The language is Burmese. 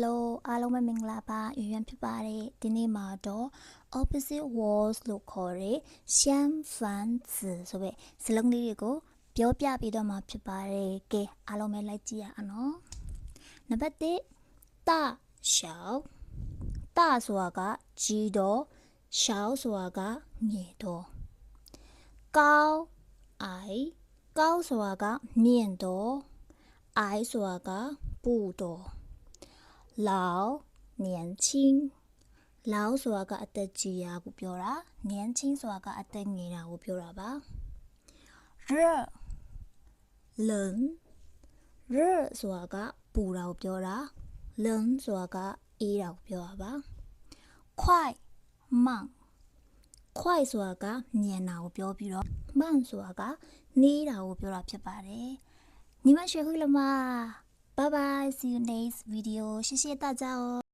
Hello အားလုံးပဲမင်္ဂလာပါရွှင်ဖြစ်ပါတယ်ဒီနေ့မှာတော့ opposite walls လို့ခေါ်တဲ့相反词ဆိုပဲစလုံးလေးတွေကိုပြောပြပြီးတော့မှာဖြစ်ပါတယ်ကဲအားလုံးပဲလိုက်ကြည့်ရအောင်နော်နံပါတ်1大小大ဆိုတာကကြီးတော့小ဆိုတာကငယ်တော့高矮高ဆိုတာကမြင့်တော့矮ဆိုတာကပူတော့老年轻老ဆိုတာကအသက်ကြီးတာကိုပြောတာ年轻ဆိုတာကအသက်ငယ်တာကိုပြောတာပါ热冷热ဆိုတာကပူတာကိုပြောတာ冷ဆိုတာကအေးတာကိုပြောတာပါ快慢快ဆိုတာကမြန်တာကိုပြောပြီးတော့慢ဆိုတာကနှေးတာကိုပြောတာဖြစ်ပါတယ်你们学会了吗拜拜 see you next video 谢谢大家哦